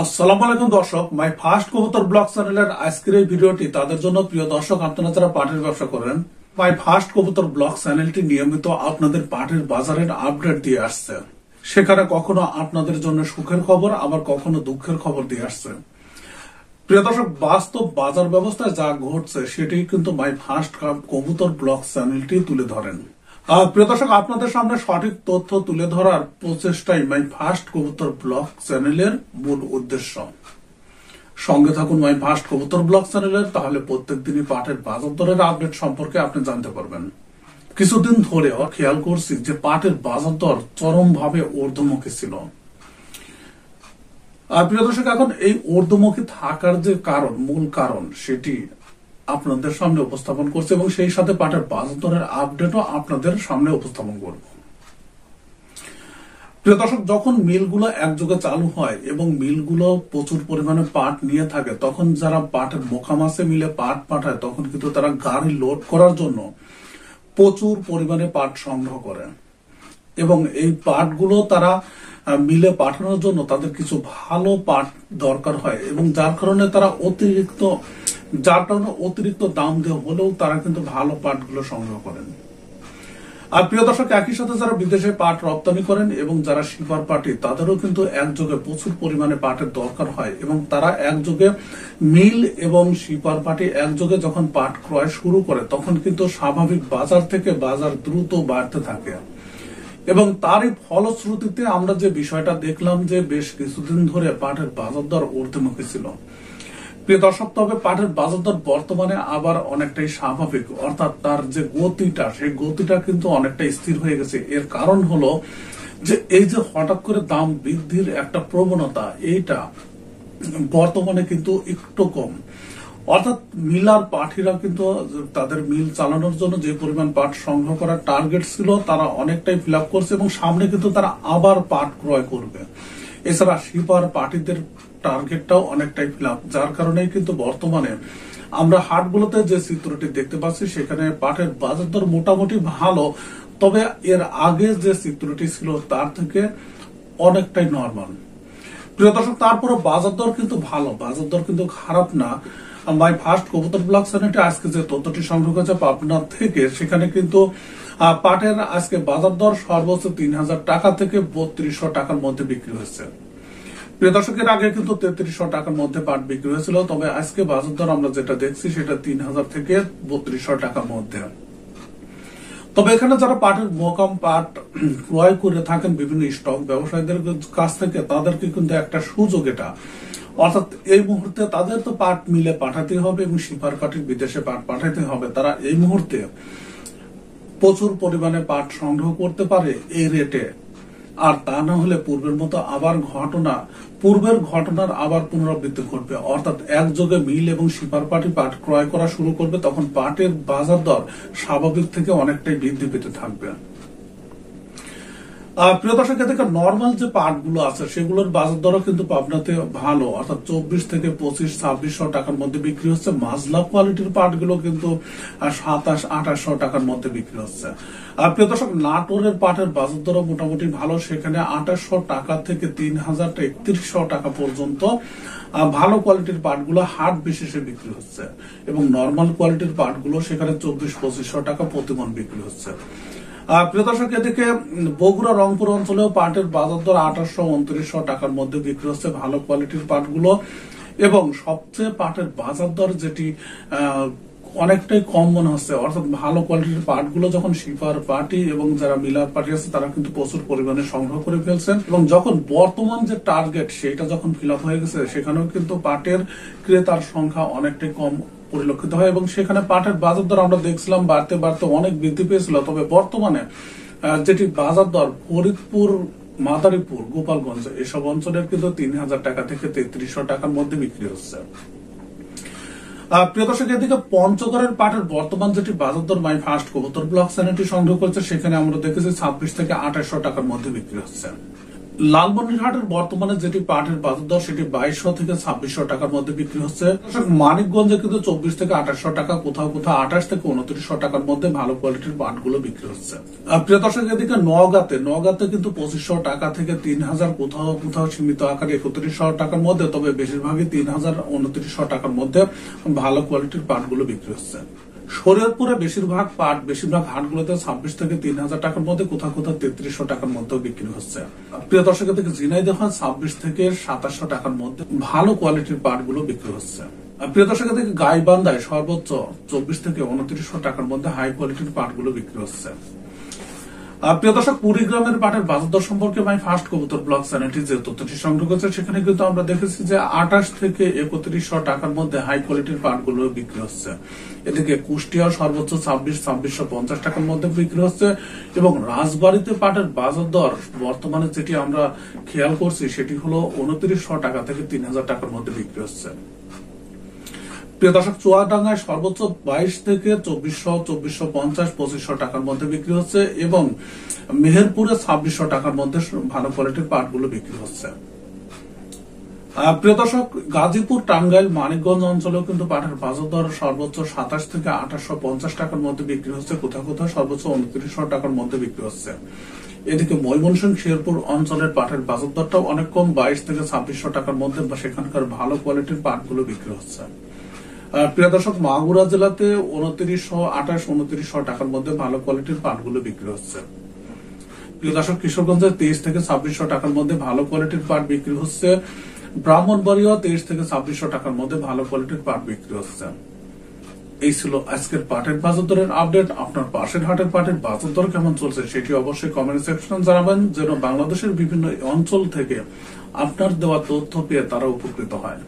আসসালামু আলাইকুম দর্শক, মাই ফার্স্ট কবুতর ব্লগ চ্যানেলের আজকের এই ভিডিওটি তাদের জন্য। প্রিয় দর্শক, আপনারা যারা পাটের ব্যবসা করেন, মাই ফার্স্ট কবুতর ব্লগ চ্যানেলটি নিয়মিত আপনাদের পাটের বাজারের আপডেট দিয়ে আসছে। সেখানে কখনো আপনাদের জন্য সুখের খবর, আবার কখনো দুঃখের খবর দিয়ে আসছে। প্রিয় দর্শক, বাস্তব বাজার ব্যবস্থায় যা ঘটছে সেটি কিন্তু মাই ফার্স্ট কবুতর ব্লগ চ্যানেলটি তুলে ধরেন। প্রিয় দর্শক, আপনাদের সামনে সঠিক তথ্য তুলে ধরার প্রচেষ্টাই মাই ফার্স্ট কবুতর ব্লগ চ্যানেলের মূল উদ্দেশ্য। সঙ্গে থাকুন মাই ফার্স্ট কবুতর ব্লগ চ্যানেলের, তাহলে প্রত্যেক দিনই পাটের বাজার দরের আপডেট সম্পর্কে আপনি জানতে পারবেন। কিছুদিন ধরে খেয়াল করছি যে পাটের বাজার দর চরমভাবে ঊর্ধ্বমুখী ছিল। প্রিয় দর্শক, এখন এই ঊর্ধ্বমুখী থাকার যে কারণ, মূল কারণ, সেটি আপনাদের সামনে উপস্থাপন করছে এবং সেই সাথে পাটের বাজার দরের আপডেটও আপনাদের সামনে উপস্থাপন করব। প্রিয় দর্শক, যখন মিলগুলো একযোগে চালু হয় এবং মিলগুলো প্রচুর পরিমাণে পাট নিয়ে থাকে, তখন যারা পাটের মোকামাসে মিলে পাট পাঠায়, তখন কিন্তু তারা গাড়ি লোড করার জন্য প্রচুর পরিমাণে পাট সংগ্রহ করে এবং এই পাটগুলো তারা মিলে পাঠানোর জন্য তাদের কিছু ভালো পাট দরকার হয় এবং যার কারণে তারা অতিরিক্ত দাম দিয়ে হলেও তারা কিন্তু ভালো পাটগুলো সংগ্রহ করেন। আর প্রিয় দর্শক, একই সাথে যারা বিদেশে পাট রপ্তানি করেন এবং যারা শিপার পাটি, তাদেরও কিন্তু একযোগে প্রচুর পরিমাণে পাটের দরকার হয় এবং তারা একযোগে মিল এবং শিপার পাটি একযোগে যখন পাট ক্রয় শুরু করে, তখন কিন্তু স্বাভাবিক বাজার থেকে বাজার দ্রুত বাড়তে থাকে এবং তারই ফলশ্রুতিতে আমরা যে বিষয়টা দেখলাম যে বেশ কিছুদিন ধরে পাটের বাজার দর ঊর্ধ্বমুখী ছিল। প্রিয় দর্শক, তবে পাটের বাজার দর বর্তমানে আবার অনেকটাই স্বাভাবিক, অর্থাৎ তার যে গতিটা, সেই গতিটা কিন্তু অনেকটাই স্থির হয়ে গেছে। এর কারণ হলো যে এই যে হঠাৎ করে দাম বৃদ্ধির একটা প্রবণতা, এইটা বর্তমানে কিন্তু একটু কম। অর্থাৎ মিলার পাঠিরা কিন্তু তাদের মিল চালানোর জন্য যে পরিমাণ পাট সংগ্রহ করার টার্গেট ছিল, তারা অনেকটাই ফিল আপ করছে এবং সামনে কিন্তু তারা আবার পাট ক্রয় করবে। এছাড়া শিপার পার্টিদের টার্গেটটাও অনেকটাই ফিল আপ, যার কারণে কিন্তু বর্তমানে আমরা হাটগুলোতে যে চিত্রটি দেখতে পাচ্ছি, সেখানে পাটের বাজার দর মোটামুটি ভালো, তবে এর আগে যে চিত্রটি ছিল তার থেকে অনেকটাই নর্মাল। প্রিয় দর্শক, তারপরে বাজার দর কিন্তু ভালো, বাজার দর কিন্তু খারাপ না। মাই ফার্স্ট কবুতর ব্লগ চ্যানেলটি আজকে যে তথ্যটি সংগ্রহ করেছে পাবনা থেকে, সেখানে কিন্তু পাটের আজকে বাজার দর সর্বোচ্চ ৩,০০০ টাকা থেকে ৩২০০ টাকার মধ্যে বিক্রি হয়েছে। প্রিয় দর্শকের আগে কিন্তু ৩৩০০ টাকার মধ্যে পাট বিক্রি হয়েছিল, তবে আজকে বাজার দর আমরা যেটা দেখছি সেটা ৩,০০০ থেকে ৩২০০ টাকার মধ্যে। তবে এখানে যারা পাটের মোকাম পাট ক্রয় করে থাকেন বিভিন্ন স্টক ব্যবসায়ীদের কাছ থেকে, তাদেরকে কিন্তু একটা সুযোগ এটা, অর্থাৎ এই মুহূর্তে তাদের তো পাট মিলে পাঠাতে হবে এবং শিপার পাটির বিদেশে পাট পাঠাতে হবে। তারা এই মুহূর্তে প্রচুর পরিমাণে পাট সংগ্রহ করতে পারে এই রেটে, আর তা না হলে পূর্বের মতো আবার পূর্বের ঘটনার আবার পুনরাবৃত্তি ঘটবে। অর্থাৎ একযোগে মিল এবং শিপার পাটি পাট ক্রয় করা শুরু করবে, তখন পাটের বাজার দর স্বাভাবিক থেকে অনেকটাই বৃদ্ধি পেতে থাকবে। প্রিয় দর্শক, এদিকে নর্মাল যে পাটগুলো আছে সেগুলোর বাজার দরও কিন্তু পাবনাতে ভালো, অর্থাৎ ২৪ থেকে ২৫-২৬০০ টাকার মধ্যে বিক্রি হচ্ছে। মাঝলা কোয়ালিটির পাটগুলো কিন্তু ২৭-২৮০০ টাকার মধ্যে বিক্রি হচ্ছে। প্রিয় দর্শক, নাটোরের পাটের বাজার দরও মোটামুটি ভালো, সেখানে ২৮০০ টাকা থেকে ৩,০৩১ টাকা পর্যন্ত ভালো কোয়ালিটির পাটগুলো হাট বিশেষে বিক্রি হচ্ছে এবং নর্মাল কোয়ালিটির পাটগুলো সেখানে ২৪-২৫০০ টাকা প্রতিমণ বিক্রি হচ্ছে। প্রিয় দর্শক, এদিকে বগুড়া রংপুর অঞ্চলেও পাটের বাজার দর ২৮০০-২৯০০ টাকার মধ্যে বিক্রি হচ্ছে ভালো কোয়ালিটির পাটগুলো এবং সবচেয়ে পাটের বাজার দর যেটি অনেকটাই কম মনে হচ্ছে, অর্থাৎ ভালো কোয়ালিটির পাটগুলো যখন শিপার পার্টি এবং যারা মিলার পার্টি আছে তারা কিন্তু প্রচুর পরিমাণে সংগ্রহ করে ফেলছেন এবং যখন বর্তমান যে টার্গেট সেটা যখন ফিল আপ হয়ে গেছে, সেখানেও কিন্তু পাটের ক্রেতার সংখ্যা অনেকটাই কম পরিলক্ষিত হয় এবং সেখানে পাটের বাজার দর আমরা দেখছিলাম বাড়তে বাড়তে অনেক বৃদ্ধি পেয়েছিল। তবে বর্তমানে যেটি বাজার দর ফরিদপুর, মাদারীপুর, গোপালগঞ্জ এসব অঞ্চলের কিন্তু ৩,০০০ টাকা থেকে ৩৩০০ টাকার মধ্যে বিক্রি হচ্ছে। প্রিয় দর্শক, এদিকে পঞ্চগড়ের পাটের বর্তমান যেটি বাজার দর মাই ফার্স্ট কবুতর ব্লগ চ্যানেলটি সংগ্রহ করেছে, সেখানে আমরা দেখেছি ২৬ থেকে ২৮০০ টাকার মধ্যে বিক্রি হচ্ছে। লালমনিরহাটের বর্তমানে যেটি পাটের বাজার দর সেটি 2200 থেকে 2600 টাকার মধ্যে বিক্রি হচ্ছে। মানিকগঞ্জে কিন্তু 24 থেকে 2800 টাকা, কোথাও কোথাও 28 থেকে 2900 টাকার মধ্যে ভালো কোয়ালিটির পাটগুলো বিক্রি হচ্ছে। প্রিয় দর্শক, এদিকে নওগাঁতে কিন্তু 2500 টাকা থেকে 3000, কোথাও কোথাও সীমিত আকারে 3100 টাকার মধ্যে, তবে বেশিরভাগই 3000 2900 টাকার মধ্যে ভালো কোয়ালিটির পাটগুলো বিক্রি হচ্ছে। শরীয়তপুরে বেশিরভাগ হাটগুলোতে 26 থেকে 3000 টাকার মধ্যে, কোথাও কোথাও 3300 টাকার মধ্যেও বিক্রি হচ্ছে। প্রিয় দর্শক, থেকে ঝিনাইদহ 26 থেকে 2700 টাকার মধ্যে ভালো কোয়ালিটির পাটগুলো বিক্রি হচ্ছে। প্রিয় দর্শক, থেকে গাইবান্ধায় সর্বোচ্চ 24 থেকে 2900 টাকার মধ্যে হাই কোয়ালিটির পাটগুলো বিক্রি হচ্ছে। প্রিয় দর্শক, কুড়িগ্রামের পাটের বাজার দর সম্পর্কে মাই ফার্স্ট কবুতর ব্লগ চ্যানেলটি যে তথ্যটি সংগ্রহ করেছে, সেখানে কিন্তু আমরা দেখেছি যে 28 থেকে 3100 টাকার মধ্যে হাই কোয়ালিটির পাটগুলো বিক্রি হচ্ছে। এদিকে কুষ্টিয়া সর্বোচ্চ 2650 টাকার মধ্যে বিক্রি হচ্ছে এবং রাজবাড়ীতে পাটের বাজার দর বর্তমানে যেটি আমরা খেয়াল করছি সেটি হলো 2900 টাকা থেকে 3000 টাকার মধ্যে বিক্রি হচ্ছে। প্রিয় দর্শক, চুয়াডাঙ্গায় সর্বোচ্চ 22 থেকে 2400, 2450, 2500 টাকার মধ্যে বিক্রি হচ্ছে এবং মেহেরপুরে 2600 টাকার মধ্যে ভালো কোয়ালিটির পাটগুলো বিক্রি হচ্ছে। প্রিয় দর্শক, গাজীপুর, টাঙ্গাইল, মানিকগঞ্জ অঞ্চলেও কিন্তু পাটের বাজার দর সর্বোচ্চ 27 থেকে 2850 টাকার মধ্যে বিক্রি হচ্ছে, কোথাও কোথাও সর্বোচ্চ 2900 টাকার মধ্যে বিক্রি হচ্ছে। এদিকে ময়মনসিংহ, শেরপুর অঞ্চলের পাটের বাজার দরটাও অনেক কম, 22 থেকে 2600 টাকার মধ্যে, বা সেখানকার ভালো কোয়ালিটির পাটগুলো বিক্রি হচ্ছে। প্রিয় দর্শক, মাগুরা জেলাতে 2900 টাকার মধ্যে ভালো কোয়ালিটির পাটগুলো বিক্রি হচ্ছে। প্রিয় দর্শক, কিশোরগঞ্জে 23 থেকে 2600 টাকার মধ্যে ভালো কোয়ালিটির পাট বিক্রি হচ্ছে। ব্রাহ্মণবাড়িয়া 23 থেকে 2600 টাকার মধ্যে ভালো কোয়ালিটির পাট বিক্রি হচ্ছে। এই ছিল আজকের পাটের বাজার দরের আপডেট। আপনার পাশের হাটের পাটের বাজার দর কেমন চলছে সেটি অবশ্যই কমেন্ট সেকশনে জানাবেন, যেন বাংলাদেশের বিভিন্ন অঞ্চল থেকে আপনার দেওয়া তথ্য পেয়ে তারা উপকৃত হয়।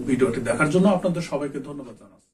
ভিডিওটি দেখার জন্য আপনাদের সবাইকে ধন্যবাদ জানাচ্ছি।